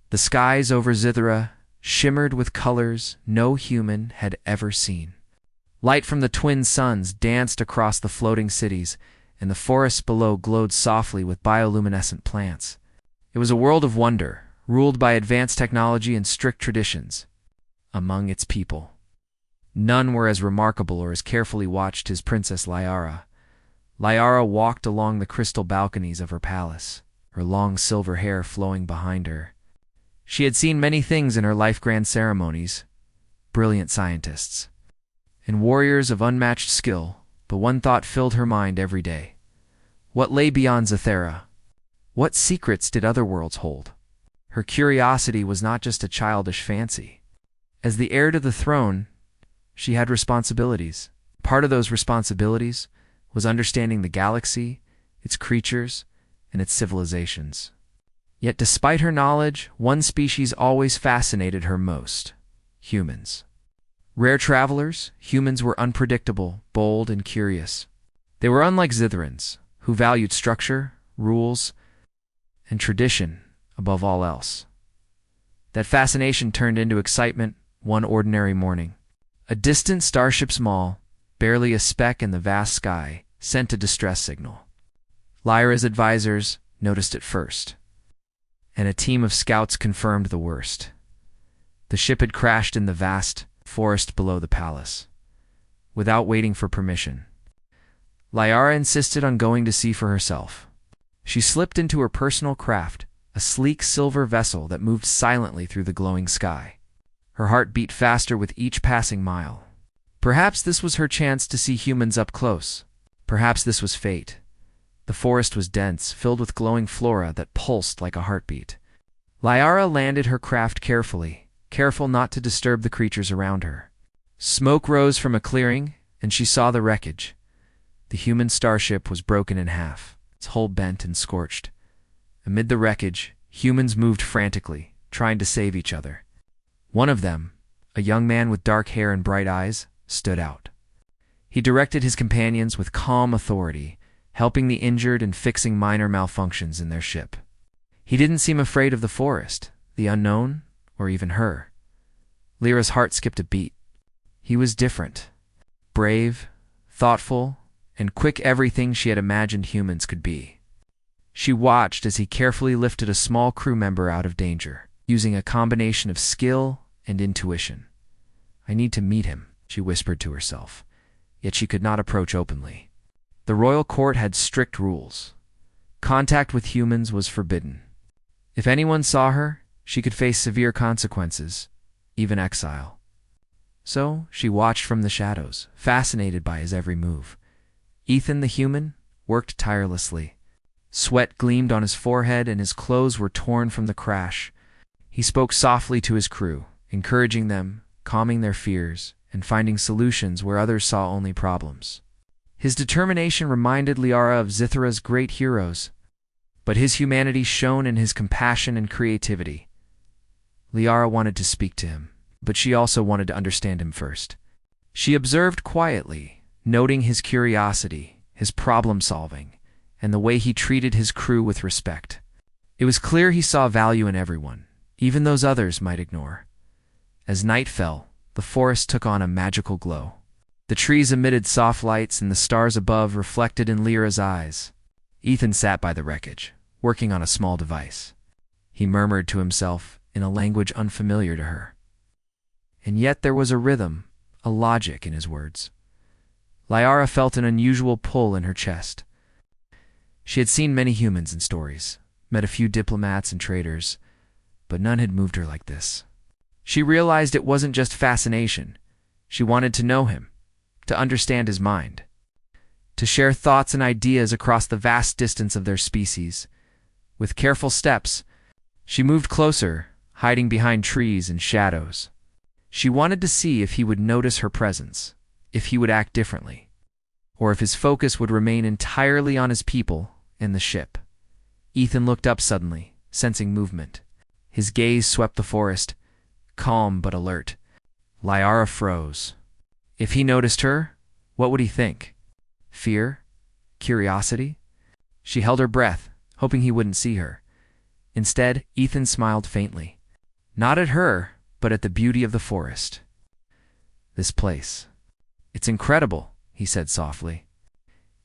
The skies over Zithra shimmered with colors no human had ever seen. Light from the twin suns danced across the floating cities, and the forests below glowed softly with bioluminescent plants. It was a world of wonder, ruled by advanced technology and strict traditions. Among its people, none were as remarkable or as carefully watched as Princess Liara. Liara walked along the crystal balconies of her palace, her long silver hair flowing behind her. She had seen many things in her life: grand ceremonies, brilliant scientists, and warriors of unmatched skill, but one thought filled her mind every day. What lay beyond Zithera? What secrets did other worlds hold? Her curiosity was not just a childish fancy. As the heir to the throne, she had responsibilities. Part of those responsibilities was understanding the galaxy, its creatures, and its civilizations. Yet despite her knowledge, one species always fascinated her most: humans. Rare travelers, humans were unpredictable, bold, and curious. They were unlike Zitherans, who valued structure, rules, and tradition above all else. That fascination turned into excitement one ordinary morning. A distant starship's maul, barely a speck in the vast sky, sent a distress signal. Lyra's advisors noticed it first, and a team of scouts confirmed the worst. The ship had crashed in the vast forest below the palace, without waiting for permission. Lyra insisted on going to see for herself. She slipped into her personal craft, a sleek silver vessel that moved silently through the glowing sky. Her heart beat faster with each passing mile. Perhaps this was her chance to see humans up close. Perhaps this was fate. The forest was dense, filled with glowing flora that pulsed like a heartbeat. Lyra landed her craft carefully, careful not to disturb the creatures around her. Smoke rose from a clearing, and she saw the wreckage. The human starship was broken in half, its hull bent and scorched. Amid the wreckage, humans moved frantically, trying to save each other. One of them, a young man with dark hair and bright eyes, stood out. He directed his companions with calm authority, helping the injured and fixing minor malfunctions in their ship. He didn't seem afraid of the forest, the unknown, or even her. Lyra's heart skipped a beat. He was different. Brave, thoughtful, and quick, everything she had imagined humans could be. She watched as he carefully lifted a small crew member out of danger, using a combination of skill and intuition. "I need to meet him," she whispered to herself, yet she could not approach openly. The royal court had strict rules. Contact with humans was forbidden. If anyone saw her, she could face severe consequences, even exile. So she watched from the shadows, fascinated by his every move. Ethan the human worked tirelessly. Sweat gleamed on his forehead and his clothes were torn from the crash. He spoke softly to his crew, encouraging them, calming their fears, and finding solutions where others saw only problems. His determination reminded Lyra of Zithera's great heroes, but his humanity shone in his compassion and creativity. Lyra wanted to speak to him, but she also wanted to understand him first. She observed quietly, noting his curiosity, his problem-solving, and the way he treated his crew with respect. It was clear he saw value in everyone, even those others might ignore. As night fell, the forest took on a magical glow. The trees emitted soft lights and the stars above reflected in Lyra's eyes. Ethan sat by the wreckage, working on a small device. He murmured to himself in a language unfamiliar to her. And yet there was a rhythm, a logic in his words. Lyra felt an unusual pull in her chest. She had seen many humans in stories, met a few diplomats and traders, but none had moved her like this. She realized it wasn't just fascination. She wanted to know him, to understand his mind, to share thoughts and ideas across the vast distance of their species. With careful steps, she moved closer, hiding behind trees and shadows. She wanted to see if he would notice her presence, if he would act differently, or if his focus would remain entirely on his people and the ship. Ethan looked up suddenly, sensing movement. His gaze swept the forest, calm but alert. Lyra froze. If he noticed her, what would he think? Fear? Curiosity? She held her breath, hoping he wouldn't see her. Instead, Ethan smiled faintly. Not at her, but at the beauty of the forest. This place. It's incredible, he said softly.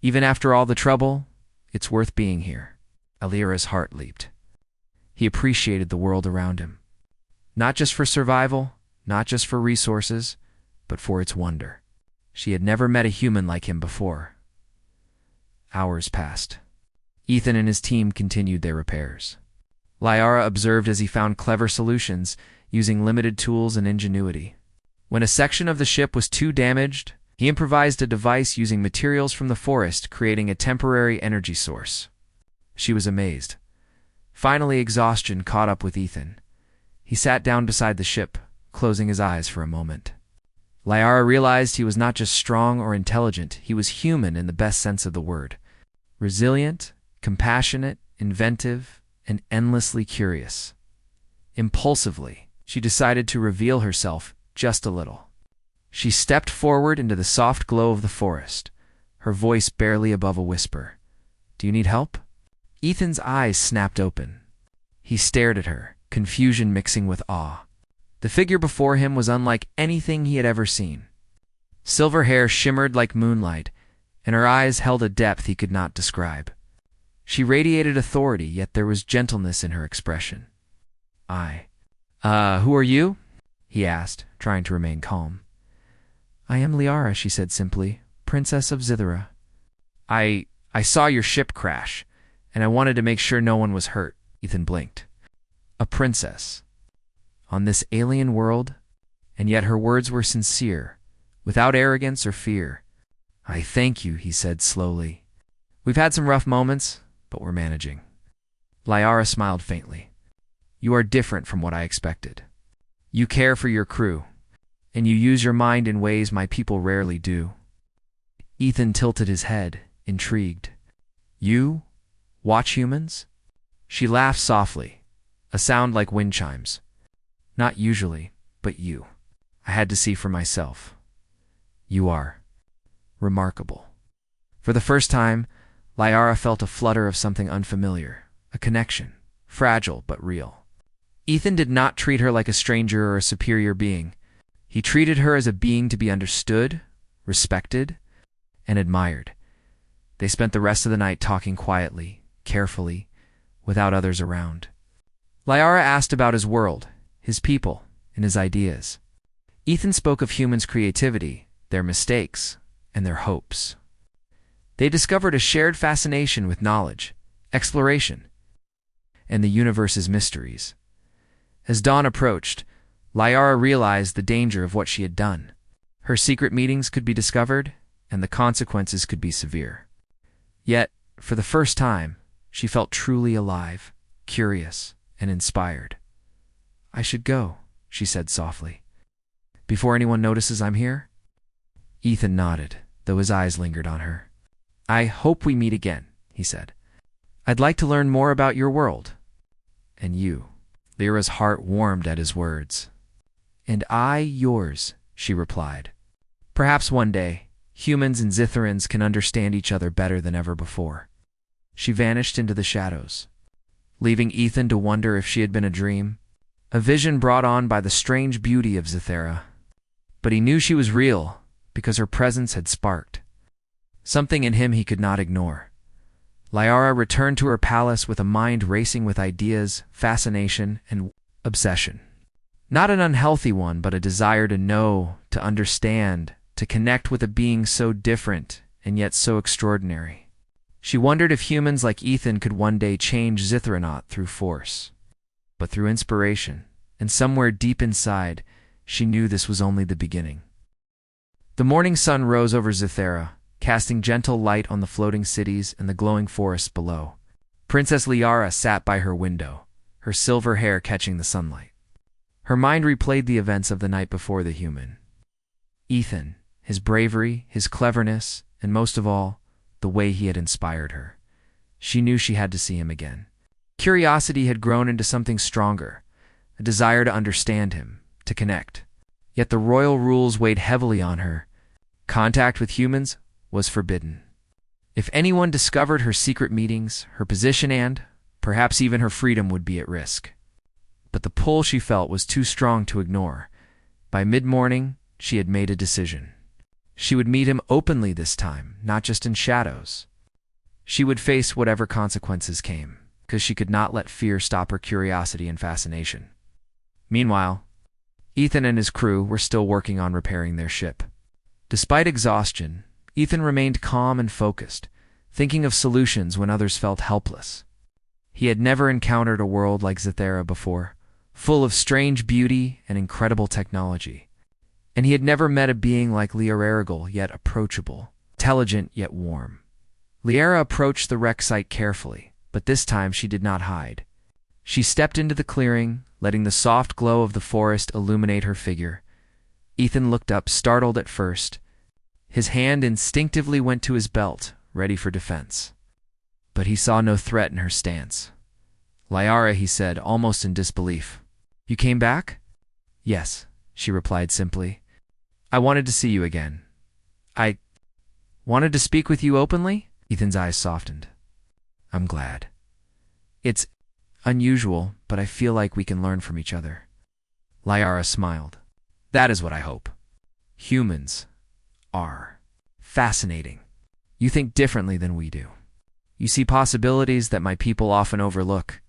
Even after all the trouble, it's worth being here. Aliera's heart leaped. He appreciated the world around him. Not just for survival, not just for resources, but for its wonder. She had never met a human like him before. Hours passed. Ethan and his team continued their repairs. Liara observed as he found clever solutions, using limited tools and ingenuity. When a section of the ship was too damaged, he improvised a device using materials from the forest, creating a temporary energy source. She was amazed. Finally, exhaustion caught up with Ethan. He sat down beside the ship, closing his eyes for a moment. Liara realized he was not just strong or intelligent, he was human in the best sense of the word. Resilient, compassionate, inventive, and endlessly curious. Impulsively, she decided to reveal herself just a little. She stepped forward into the soft glow of the forest, her voice barely above a whisper. "Do you need help?" Ethan's eyes snapped open. He stared at her, confusion mixing with awe. The figure before him was unlike anything he had ever seen. Silver hair shimmered like moonlight, and her eyes held a depth he could not describe. She radiated authority, yet there was gentleness in her expression. Who are you?" he asked, trying to remain calm. "I am Liara," she said simply, "Princess of Zithera." I saw your ship crash, and I wanted to make sure no one was hurt," Ethan blinked. A princess. On this alien world, and yet her words were sincere, without arrogance or fear. "I thank you," he said slowly. "We've had some rough moments, but we're managing." Liara smiled faintly. "You are different from what I expected. You care for your crew, and you use your mind in ways my people rarely do." Ethan tilted his head, intrigued. "You watch humans?" She laughed softly, a sound like wind chimes. "Not usually, but you. I had to see for myself. You are remarkable." For the first time, Liara felt a flutter of something unfamiliar, a connection, fragile but real. Ethan did not treat her like a stranger or a superior being. He treated her as a being to be understood, respected, and admired. They spent the rest of the night talking quietly, carefully, without others around. Liara asked about his world, his people, and his ideas. Ethan spoke of humans' creativity, their mistakes, and their hopes. They discovered a shared fascination with knowledge, exploration, and the universe's mysteries. As dawn approached, Liara realized the danger of what she had done. Her secret meetings could be discovered, and the consequences could be severe. Yet, for the first time, she felt truly alive, curious, and inspired. "I should go," she said softly. "Before anyone notices I'm here?" Ethan nodded, though his eyes lingered on her. "I hope we meet again," he said. "I'd like to learn more about your world. And you." Lyra's heart warmed at his words. "And I yours," she replied. "Perhaps one day, humans and Zitherans can understand each other better than ever before." She vanished into the shadows, leaving Ethan to wonder if she had been a dream, a vision brought on by the strange beauty of Zithera. But he knew she was real, because her presence had sparked something in him he could not ignore. Liara returned to her palace with a mind racing with ideas, fascination, and obsession. Not an unhealthy one, but a desire to know, to understand, to connect with a being so different and yet so extraordinary. She wondered if humans like Ethan could one day change Zithranot through force, but through inspiration, and somewhere deep inside, she knew this was only the beginning. The morning sun rose over Zithera, casting gentle light on the floating cities and the glowing forests below. Princess Liara sat by her window, her silver hair catching the sunlight. Her mind replayed the events of the night before the human. Ethan, his bravery, his cleverness, and most of all, the way he had inspired her. She knew she had to see him again. Curiosity had grown into something stronger, a desire to understand him, to connect. Yet the royal rules weighed heavily on her. Contact with humans was forbidden. If anyone discovered her secret meetings, her position and, perhaps even her freedom would be at risk. but the pull she felt was too strong to ignore. By mid-morning, she had made a decision. She would meet him openly this time, not just in shadows. She would face whatever consequences came, because she could not let fear stop her curiosity and fascination. Meanwhile, Ethan and his crew were still working on repairing their ship. Despite exhaustion, Ethan remained calm and focused, thinking of solutions when others felt helpless. He had never encountered a world like Zithera before, full of strange beauty and incredible technology. And he had never met a being like Liara, yet approachable, intelligent yet warm. Liara approached the wreck site carefully, but this time she did not hide. She stepped into the clearing, letting the soft glow of the forest illuminate her figure. Ethan looked up, startled at first. His hand instinctively went to his belt, ready for defense. But he saw no threat in her stance. "Liara," he said, almost in disbelief. "You came back?" "Yes," she replied simply. "I wanted to see you again." "I wanted to speak with you openly?" Ethan's eyes softened. "I'm glad. It's unusual, but I feel like we can learn from each other." Liara smiled. "That is what I hope. Humans are fascinating. You think differently than we do. You see possibilities that my people often overlook."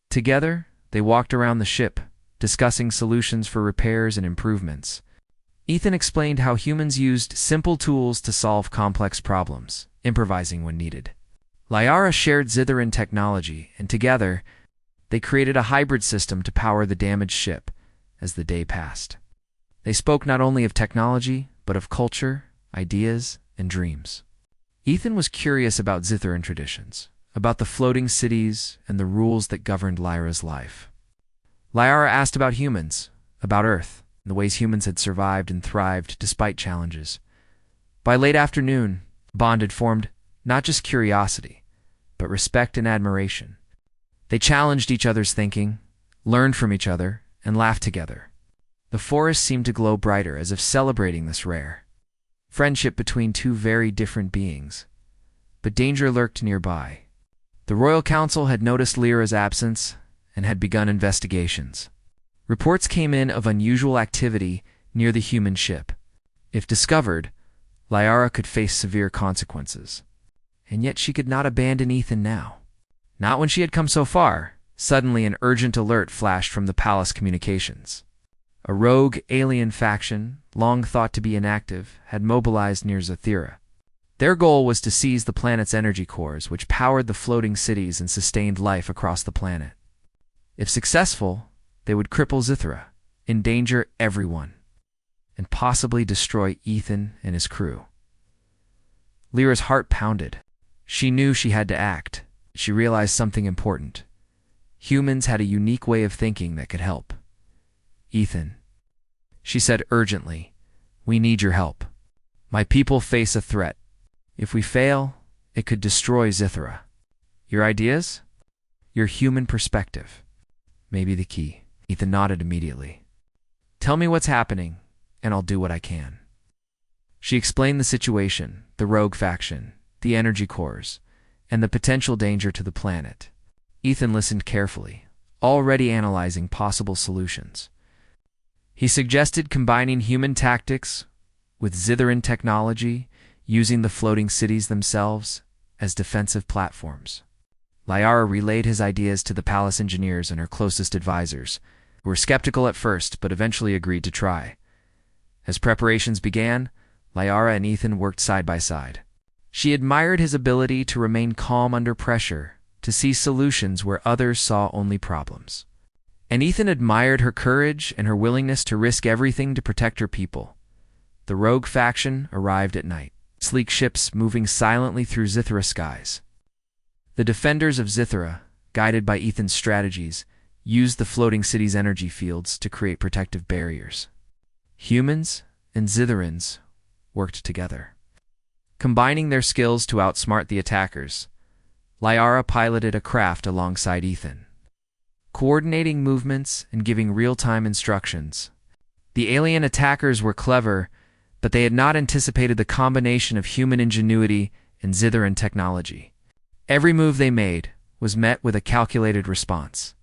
Together, they walked around the ship, discussing solutions for repairs and improvements. Ethan explained how humans used simple tools to solve complex problems, improvising when needed. Liara shared Zitheran technology, and together, they created a hybrid system to power the damaged ship as the day passed. They spoke not only of technology, but of culture, ideas, and dreams. Ethan was curious about Zitheran traditions, about the floating cities and the rules that governed Lyra's life. Liara asked about humans, about Earth, and the ways humans had survived and thrived despite challenges. By late afternoon, the bond had formed not just curiosity, but respect and admiration. They challenged each other's thinking, learned from each other, and laughed together. The forest seemed to glow brighter, as if celebrating this rare friendship between two very different beings. But danger lurked nearby. The Royal Council had noticed Lyra's absence and had begun investigations. Reports came in of unusual activity near the human ship. If discovered, Liara could face severe consequences. And yet she could not abandon Ethan now. Not when she had come so far. Suddenly an urgent alert flashed from the palace communications. A rogue alien faction, long thought to be inactive, had mobilized near Zithera. Their goal was to seize the planet's energy cores, which powered the floating cities and sustained life across the planet. If successful, they would cripple Zithera, endanger everyone, and possibly destroy Ethan and his crew. Lyra's heart pounded. She knew she had to act. She realized something important. Humans had a unique way of thinking that could help. "Ethan," she said urgently, "we need your help. My people face a threat. If we fail, it could destroy Zithera. Your ideas? Your human perspective may be the key." Ethan nodded immediately. "Tell me what's happening, and I'll do what I can." She explained the situation, the rogue faction, the energy cores, and the potential danger to the planet. Ethan listened carefully, already analyzing possible solutions. He suggested combining human tactics with Zitheran technology, using the floating cities themselves as defensive platforms. Liara relayed his ideas to the palace engineers and her closest advisors, who were skeptical at first but eventually agreed to try. As preparations began, Liara and Ethan worked side by side. She admired his ability to remain calm under pressure, to see solutions where others saw only problems. And Ethan admired her courage and her willingness to risk everything to protect her people. The rogue faction arrived at night, sleek ships moving silently through Zithera skies. The defenders of Zithera, guided by Ethan's strategies, used the floating city's energy fields to create protective barriers. Humans and Zitherans worked together. Combining their skills to outsmart the attackers, Liara piloted a craft alongside Ethan, coordinating movements and giving real-time instructions. The alien attackers were clever, but they had not anticipated the combination of human ingenuity and Zitheran technology. Every move they made was met with a calculated response.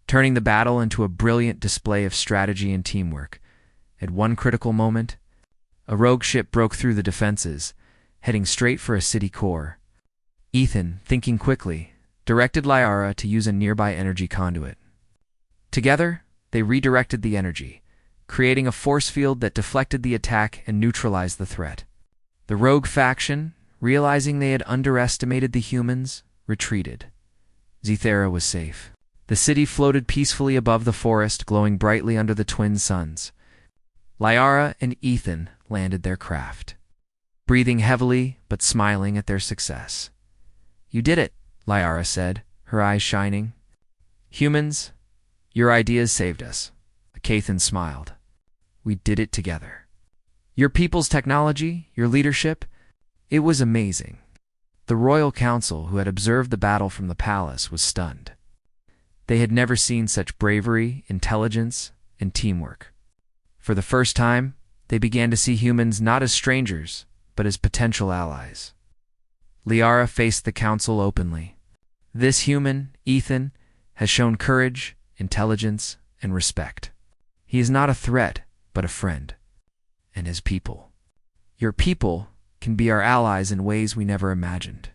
turning the battle into a brilliant display of strategy and teamwork. At one critical moment, a rogue ship broke through the defenses, heading straight for a city core. Ethan, thinking quickly, directed Liara to use a nearby energy conduit. Together, they redirected the energy, creating a force field that deflected the attack and neutralized the threat. The rogue faction, realizing they had underestimated the humans, retreated. Zethera was safe. The city floated peacefully above the forest, glowing brightly under the twin suns. Liara and Ethan landed their craft, breathing heavily but smiling at their success. "You did it," Liara said, her eyes shining. "Humans, your ideas saved us." Cathan smiled. "We did it together. Your people's technology, your leadership, it was amazing." The royal council, who had observed the battle from the palace, was stunned. They had never seen such bravery, intelligence, and teamwork. For the first time, they began to see humans not as strangers, but as potential allies. Liara faced the council openly. "This human, Ethan, has shown courage, intelligence, and respect. He is not a threat, but a friend. And his people. Your people can be our allies in ways we never imagined."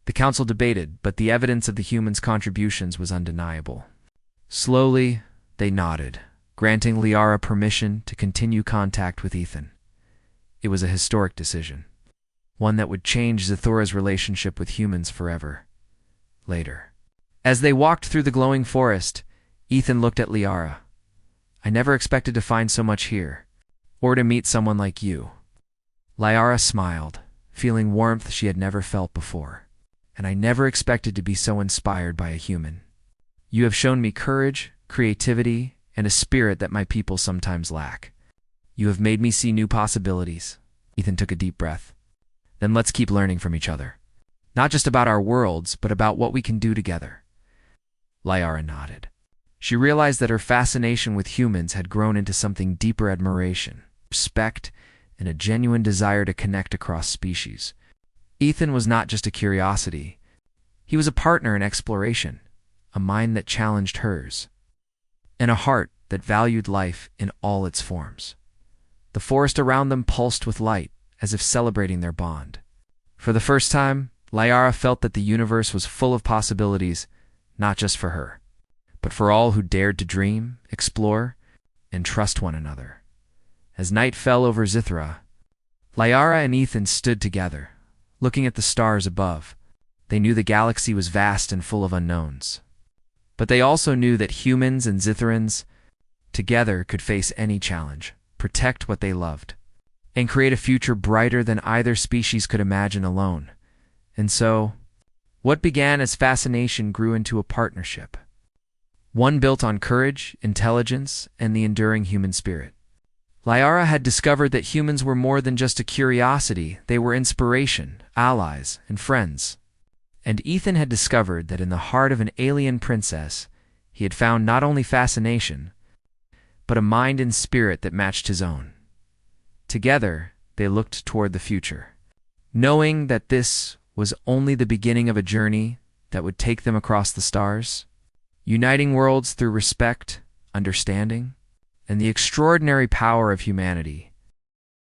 The council debated, but the evidence of the humans' contributions was undeniable. Slowly, they nodded, granting Liara permission to continue contact with Ethan. It was a historic decision, one that would change Zethura's relationship with humans forever. Later, as they walked through the glowing forest, Ethan looked at Liara. "I never expected to find so much here, or to meet someone like you." Liara smiled, feeling warmth she had never felt before. "And I never expected to be so inspired by a human. You have shown me courage, creativity, and a spirit that my people sometimes lack. You have made me see new possibilities." Ethan took a deep breath. "Then let's keep learning from each other. Not just about our worlds, but about what we can do together." Liara nodded. She realized that her fascination with humans had grown into something deeper: admiration, respect, and a genuine desire to connect across species. Ethan was not just a curiosity. He was a partner in exploration, a mind that challenged hers, and a heart that valued life in all its forms. The forest around them pulsed with light, as if celebrating their bond. For the first time, Liara felt that the universe was full of possibilities, not just for her, but for all who dared to dream, explore, and trust one another. As night fell over Zethera, Liara and Ethan stood together, looking at the stars above. They knew the galaxy was vast and full of unknowns. But they also knew that humans and Zetherans together could face any challenge, protect what they loved, and create a future brighter than either species could imagine alone. And so, what began as fascination grew into a partnership. One built on courage, intelligence, and the enduring human spirit. Liara had discovered that humans were more than just a curiosity. They were inspiration, allies, and friends. And Ethan had discovered that in the heart of an alien princess, he had found not only fascination, but a mind and spirit that matched his own. Together, they looked toward the future, knowing that this was only the beginning of a journey that would take them across the stars, uniting worlds through respect, understanding, and the extraordinary power of humanity.